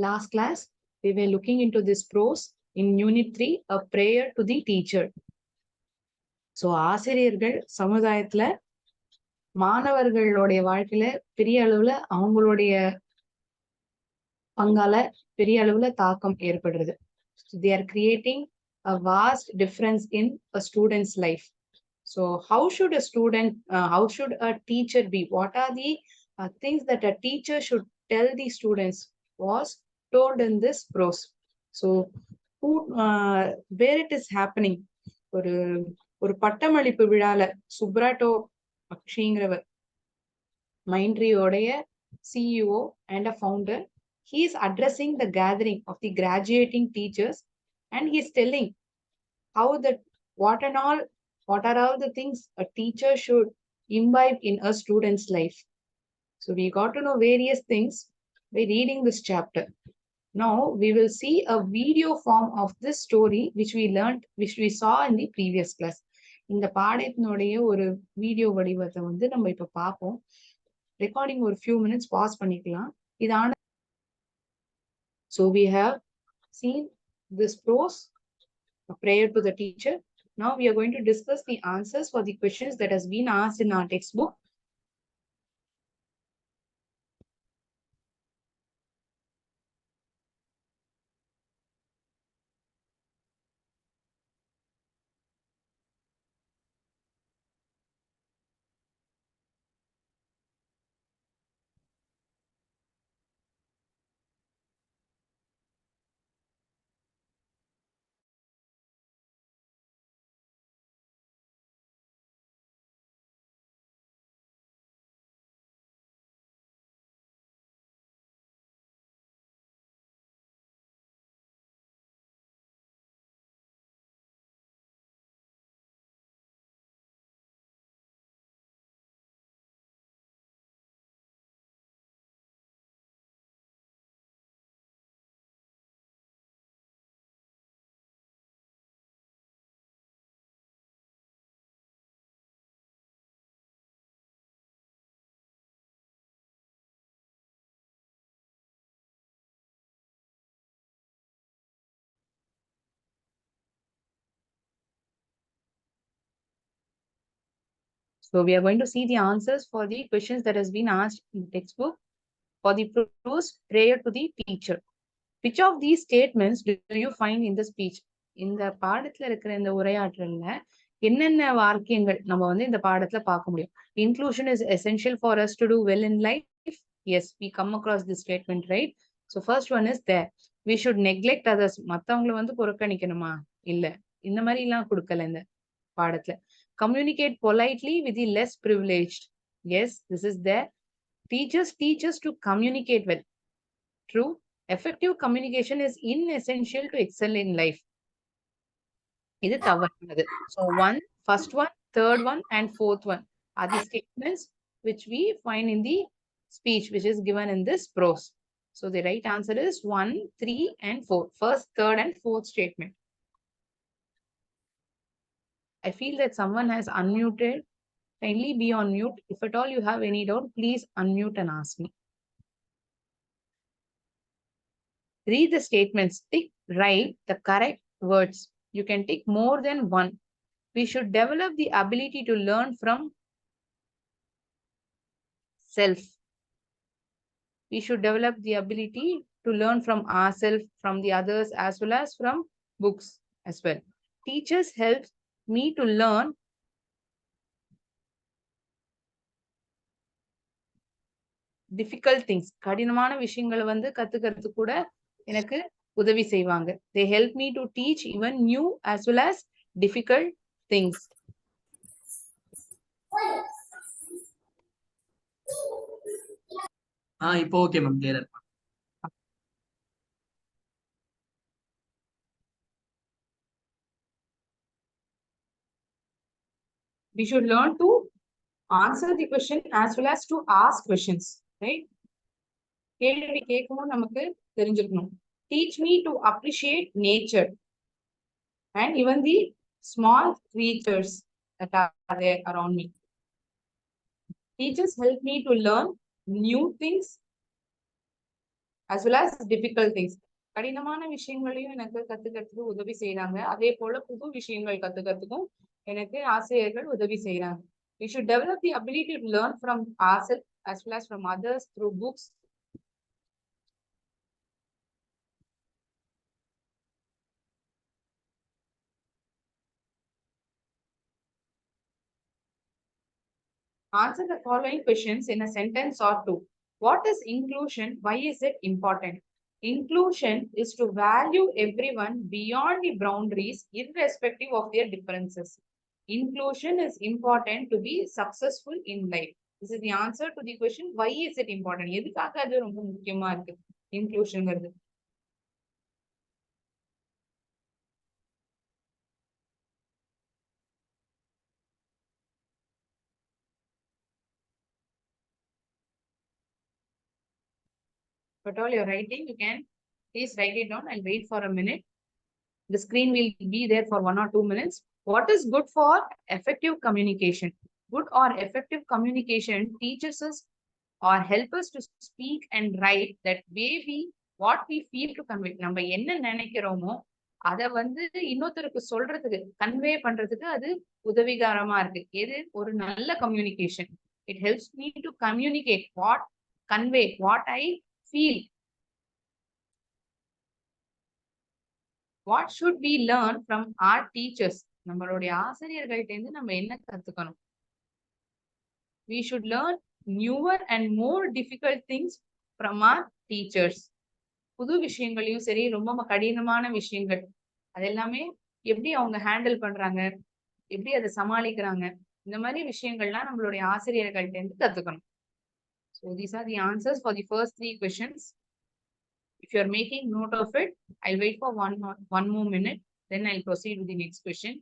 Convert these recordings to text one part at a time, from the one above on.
Last class, we were looking into this prose in Unit 3, a prayer to the teacher. So, ஆசிரியர்கள் சமுதாயத்துல மாணவர்களுடைய வாழ்க்கையில பெரிய அளவுல அவங்களுடைய பங்கால பெரிய அளவுல தாக்கம் ஏற்படுறது. So, they are creating a vast difference in a student's life. So, how should a teacher be? What are the things that a teacher should tell the students was told in this prose. So, where it is happening? ஒரு பட்டமளிப்பு விழால சுப்ராட்டோ அக்ஷிங்கிறவர் மைண்ட்ரியோடைய CEO and a founder, he is addressing the gathering of the graduating teachers and he is telling how that what are all the things a teacher should imbibe in a student's life. So we got to know various things by reading this chapter. Now we will see a video form of this story which we saw in the previous class. இந்த பாடத்தினுடைய ஒரு video வடிவத்தை வந்து நம்ம இப்ப பார்ப்போம். Recording ஒரு few minutes pass பண்ணிக்கலாம். இதான So we have seen this prose, a prayer to the teacher. Now we are going to discuss the answers for the questions that has been asked in our textbook. So we are going to see the answers for the questions that has been asked in the textbook for the prose prayer to the teacher. Which of these statements do you find in the speech? இந்த பாடத்துல இருக்கிற இந்த உரையாற்றல்ல என்னென்ன வாக்கியங்கள் நம்ம வந்து இந்த பாடத்துல பார்க்க முடியும்? Inclusion is essential for us to do well in life. Yes, we come across this statement, right? So first one is there. We should neglect others. மத்தவங்களை வந்து புறக்கணிக்கணுமா? இல்ல. இந்த மாதிரி எல்லாம் கொடுக்கல இந்த பாடத்துல. Communicate politely with the less privileged. Yes, this is there. Teachers teach us to communicate well. True. Effective communication is essential to excel in life. இது தவறானது. So first one, third one and fourth one are the statements which we find in the speech which is given in this prose. So the right answer is 1, 3 and 4. First, third and fourth statement. I feel that someone has unmuted. Kindly be on mute. If at all you have any doubt, please unmute and ask me. Read the statements. Write the correct words. You can tick more than one. We should develop the ability to learn from self. We should develop the ability to learn from ourselves, from the others, as well as from books as well. Teachers help me to learn difficult things. கடினமான விஷயங்களை வந்து கத்துக்கிறது கூட எனக்கு உதவி செய்வாங்க. They help me to teach even new as well as difficult things. இப்போ okay ma'am, கிளியரா இருக்கு. We should learn to answer the question as well as to ask questions, right? கேள்வி கேட்கணும் நமக்கு தெரிஞ்சிருக்கணும். Teach me to appreciate nature and even the small creatures that are there around me. Teachers help me to learn new things as well as difficult things. கடினமான விஷயங்களையும் எனக்கு கத்துக்கிறதுக்கு உதவி செய்றாங்க. அதே போல புது விஷயங்கள் கத்துக்கிறதுக்கும் எனக்கு ஆசிரியர்கள் உதவி செய்றாங்க. We should develop the ability to learn from ourselves as well as from others through books. Answer the following questions in a sentence or two. What is inclusion? Why is it important? Inclusion is to value everyone beyond the boundaries, irrespective of their differences. Inclusion is important to be successful in life. This is the answer to the question, why is it important? எதுக்காக அது ரொம்ப முக்கியமா இருக்கு இன்க்ளூஷன்ங்கிறது. But all you're writing, you can please write it down. I'll wait for a minute. The screen will be there for 1 or 2 minutes. What is good for effective communication? Good or effective communication teaches us or help us to speak and write that way we what we feel to convey. நம்ம என்ன நினைக்கிறோமோ அதை வந்து இன்னொருத்தருக்கு சொல்றதுக்கு convey பண்றதுக்கு அது உதவிகரமா இருக்கு. எது ஒரு நல்ல communication. It helps me to communicate what convey what I feel. What should we learn from our teachers? நம்மளுடைய ஆசிரியர்கள்ட்ட இருந்து நம்ம என்ன கத்துக்கணும்? We should learn newer and more difficult things from our teachers. புது விஷயங்களையும் சரி, ரொம்ப கடினமான விஷயங்கள் அதெல்லாமே எப்படி அவங்க ஹேண்டில் பண்றாங்க, எப்படி அதை சமாளிக்கிறாங்க, இந்த மாதிரி விஷயங்கள்லாம் நம்மளுடைய ஆசிரியர்கள்ட்ட இருந்து கத்துக்கணும். So these are the answers for the first 3 questions. If you are making note of it, I'll wait for one more minute, then I'll proceed with the next question.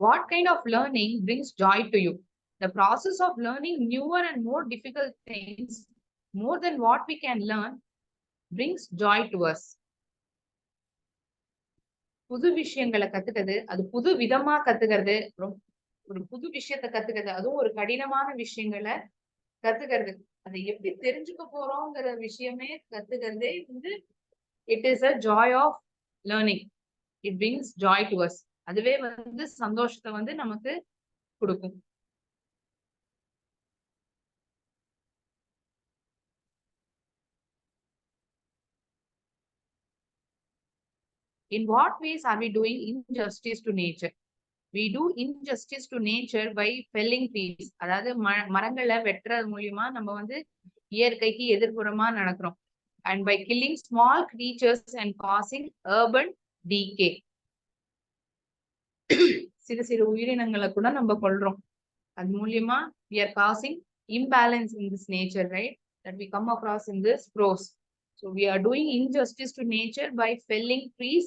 What kind of learning brings joy to you? The process of learning newer and more difficult things, more than what we can learn, brings joy to us. புது விஷயங்களை கத்துக்கிறது, அது புது விதமா கத்துக்கிறது, ஒரு புது விஷயத்தை கத்துக்கிறது, அதுவும் ஒரு கடினமான விஷயங்களை கத்துக்கிறது, அதை எப்படி தெரிஞ்சுக்க போறோங்கிற விஷயமே கத்துக்கிறதே வந்து it is a joy of learning. It brings joy to us. அதுவே வந்து சந்தோஷத்தை வந்து நமக்கு கொடுக்கும். In what ways are we doing injustice to nature? We do injustice to nature by felling trees. அதாவது மரங்களை வெட்டுறது மூலியமா நம்ம வந்து இயற்கைக்கு எதிர்ப்புறமா நடக்கிறோம். And by killing small creatures and causing urban decay. சிறு சிறு உயிரினங்களை கூட நம்ம கொல்றோம். அது மூலியமா we are causing imbalance in this nature, right? That we come across in this prose. So we are doing injustice to nature by felling trees,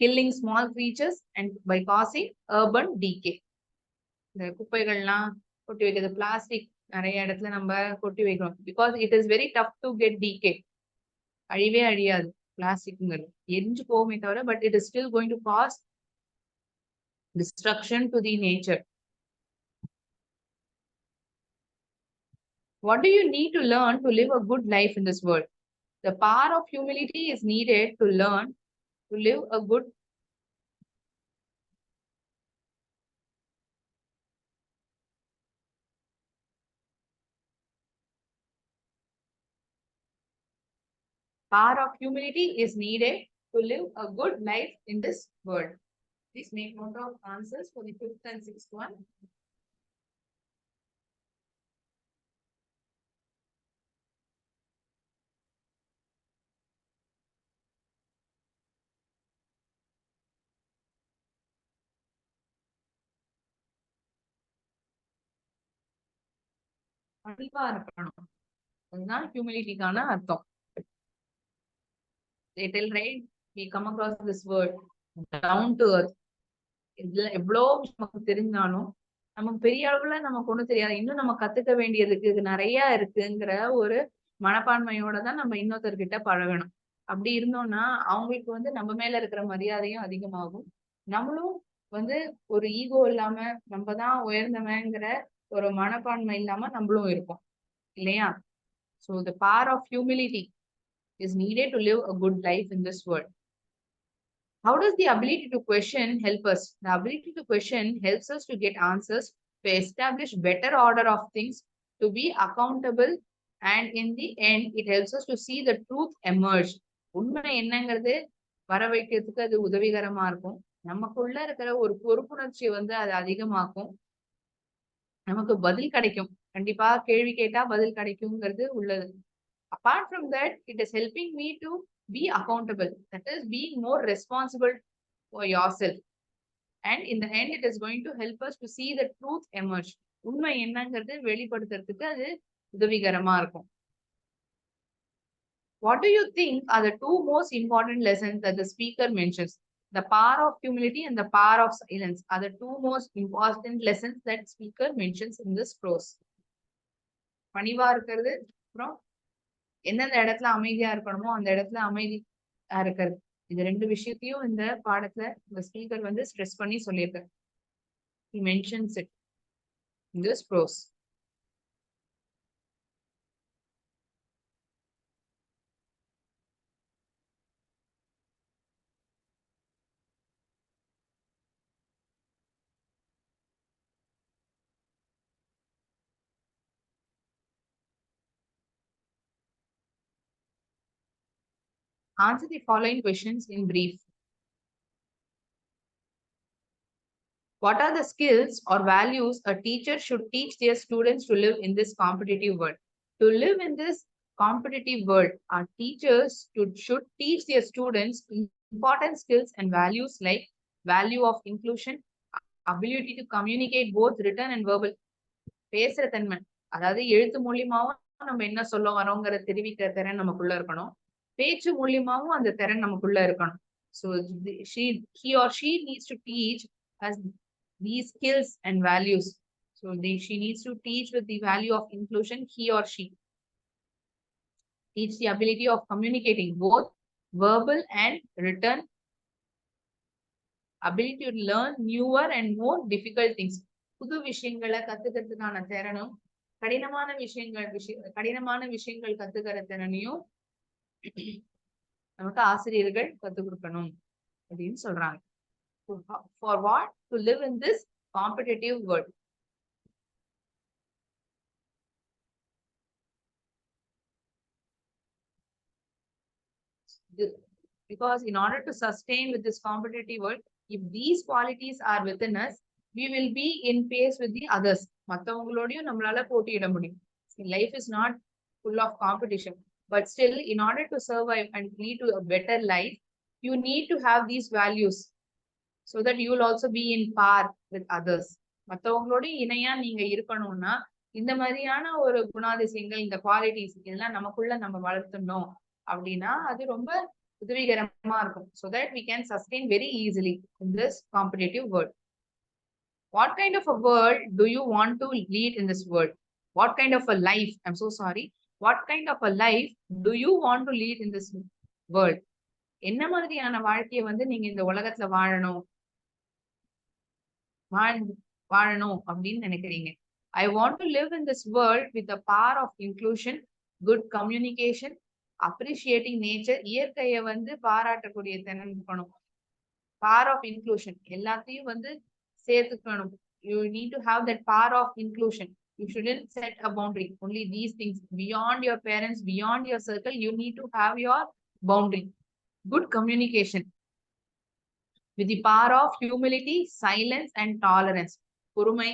killing small creatures, and by causing urban decay. இந்த குப்பைகள்லாம் கொட்டி வைக்கிறது, plastic நிறைய இடத்துல நம்ம கொட்டி வைக்கிறோம். Because it is very tough to get decay. அழிவே அழியாது பிளாஸ்டிக்ங்கிறது, எரிஞ்சு போகுமே தவிர, but it is still going to cause destruction to the nature. What do you need to learn to live a good life in this world? The power of humility is needed to learn to live a good power of humility is needed to live a good life in this world. Please make note of answers for the 5th and 6th one. பணிவா இருக்கணும். அதுதான் ஹியூமிலிட்டிக்கான அர்த்தம். They tell, right, we come across this word down to earth. இதுல எவ்வளோ நமக்கு தெரிஞ்சாலும் நமக்கு பெரிய அளவுல நமக்கு ஒண்ணும் தெரியாது. இன்னும் நம்ம கத்துக்க வேண்டியதுக்கு இது நிறைய இருக்குங்கிற ஒரு மனப்பான்மையோட தான் நம்ம இன்னொருத்தர்கிட்ட பழகணும். அப்படி இருந்தோம்னா அவங்களுக்கு வந்து நம்ம மேல இருக்கிற மரியாதையும் அதிகமாகும். நம்மளும் வந்து ஒரு ஈகோ இல்லாம நம்ம தான் உயர்ந்தவங்கிற ஒரு மனப்பான்மை இல்லாம நம்மளும் இருப்போம் இல்லையா? So the power of humility is needed to live a good life in this world. How does the ability to question help us? The ability to question helps us to get answers, to establish better order of things, to be accountable, and in the end, it helps us to see the truth emerge. உண்மை என்னங்கிறது வர வைக்கிறதுக்கு அது உதவிகரமா இருக்கும். நமக்குள்ள இருக்கிற ஒரு பொறுப்புணர்ச்சியை வந்து அது அதிகமாக்கும். நமக்கு பதில் கிடைக்கும். கண்டிப்பா கேள்வி கேட்டா பதில் கிடைக்குங்கிறது உள்ளது. Apart from that, it is helping me to be accountable. That is being more responsible for yourself. And in the end, it is going to help us to see the truth emerge. உண்மை என்னங்கிறது வெளிப்படுத்துறதுக்கு அது உதவிகரமா இருக்கும். What do you think are the two most important lessons that the speaker mentions? The power of humility and the power of silence are the two most important lessons that speaker mentions in this prose. பணிவா இருக்கிறது, அப்புறம் எந்தெந்த இடத்துல அமைதியா இருக்கணுமோ அந்த இடத்துல அமைதியா இருக்கிறது. இந்த ரெண்டு விஷயத்தையும் இந்த பாடத்துல இந்த ஸ்பீக்கர் வந்து ஸ்ட்ரெஸ் பண்ணி சொல்லியிருக்காரு. He mentions it in this prose. Answer the following questions in brief. What are the skills or values a teacher should teach their students to live in this competitive world? To live in this competitive world, our teachers should teach their students important skills and values like value of inclusion, ability to communicate both written and verbal. பேசுற தன்மை, அதாவது எழுத்து மூலியமாவும் நம்ம என்ன சொல்ல வரோங்கிற தெரிவிக்கிற திறன் நமக்குள்ள இருக்கணும். பேச்சு மூலியமாவும் அந்த திறன் நமக்குள்ள இருக்கணும். So he or she needs to teach us these skills and values. So she needs to teach with the value of inclusion, he or she. Teach the ability of communicating both verbal and written. Ability to learn newer and more difficult things. புது விஷயங்களை கத்துக்கிறதுக்கான திறனும் கடினமான விஷயங்கள் கத்துக்கிற திறனையும் நமக்கு ஆசிரியர்கள் கத்துக் கொடுக்கணும் அப்படின்னு சொல்றாங்க. For what? To live in this competitive world. Because in order to sustain with this competitive world, if these qualities are within us, we will be in pace with the others. மத்தவங்களோடையும் நம்மளால போட்டியிட முடியும். Life is not full of competition, but still, in order to survive and lead to a better life, you need to have these values so that you will also be in par with others. மத்தவங்களோட இணையா நீங்க இருக்கணும்னா இந்த மாதிரியான ஒரு குணாதிசயங்கள், இந்த qualities இதெல்லாம் நமக்குள்ள நம்ம வளர்த்தணும் அப்படின்னா அது ரொம்ப உதவிகரமா இருக்கும். So that we can sustain very easily in this competitive world. What kind of a world do you want to lead in this world? What kind of a life? I'm so sorry. What kind of a life do you want to lead in this world? என்ன மாதிரியான வாழ்க்கையை வந்து நீங்க இந்த உலகத்துல வாழணும் அப்படின்னு நினைக்கிறீங்க? I want to live in this world with the power of inclusion, good communication, appreciating nature. இயற்கையை வந்து பாராட்டக்கூடிய திறன் இருக்கணும். Power of inclusion, எல்லாத்தையும் வந்து சேர்த்துக்கணும். You need to have that power of inclusion. You shouldn't set a boundary. Only these things beyond your parents, beyond your circle, you need to have your boundary. Good communication with the power of humility, silence and tolerance. பொறுமை,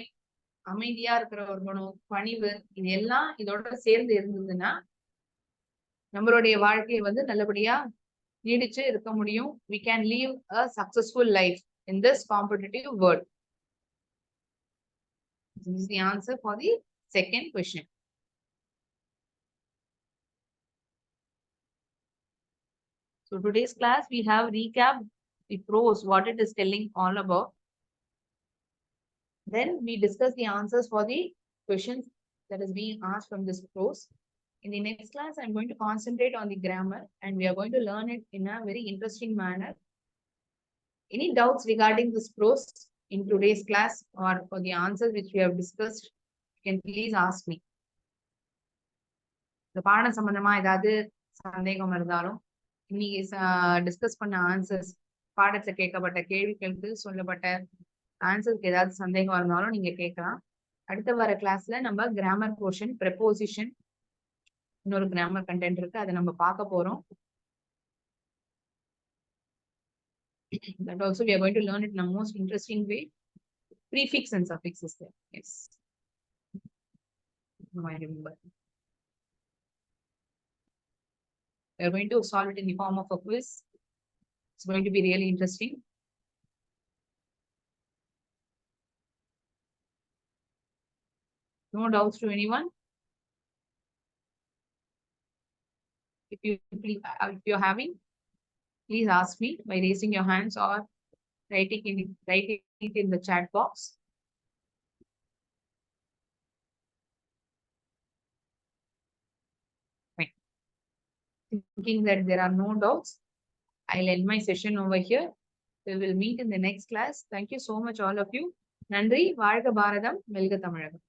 அமைதியா இருக்கிற ஒரு குணம், பணிவு, இது எல்லாம் இதோட சேர்ந்து இருந்ததுன்னா நம்மளுடைய வாழ்க்கையை வந்து நல்லபடியா நீடிச்சு இருக்க முடியும். We can live a successful life in this competitive world. This is the answer for the second question. So today's class, we have recapped the prose, what it is telling all about. Then we discuss the answers for the questions that is being asked from this prose. In the next class, I'm going to concentrate on the grammar and we are going to learn it in a very interesting manner. Any doubts regarding this prose in today's class or for the answers which we have discussed, you can please ask me. இந்த பாடம் சம்பந்தமா ஏதாவது சந்தேகம் இருந்தாலும் இன்னைக்கு discuss பண்ண answers பாடத்துல கேட்கப்பட்ட கேள்விகளுக்கு சொல்லப்பட்ட ஆன்சருக்கு ஏதாவது சந்தேகம் இருந்தாலும் நீங்க கேட்கலாம். அடுத்த வர கிளாஸ்ல நம்ம கிராமர் போர்ஷன், ப்ரெப்போசிஷன், இன்னொரு கிராமர் கண்டென்ட் இருக்கு, அதை நம்ம பார்க்க போறோம். That also we are going to learn it in a most interesting way. Prefix and suffix is there. Yes. No, I remember. We are going to solve it in the form of a quiz. It's going to be really interesting. No doubts to anyone? If you're having, please ask me by raising your hands or writing it in the chat box. Fine. Thinking that there are no doubts, I'll end my session over here. We will meet in the next class. Thank you so much, all of you. நன்றி. வாழ்க பாரதம், வெல்க தமிழகம்.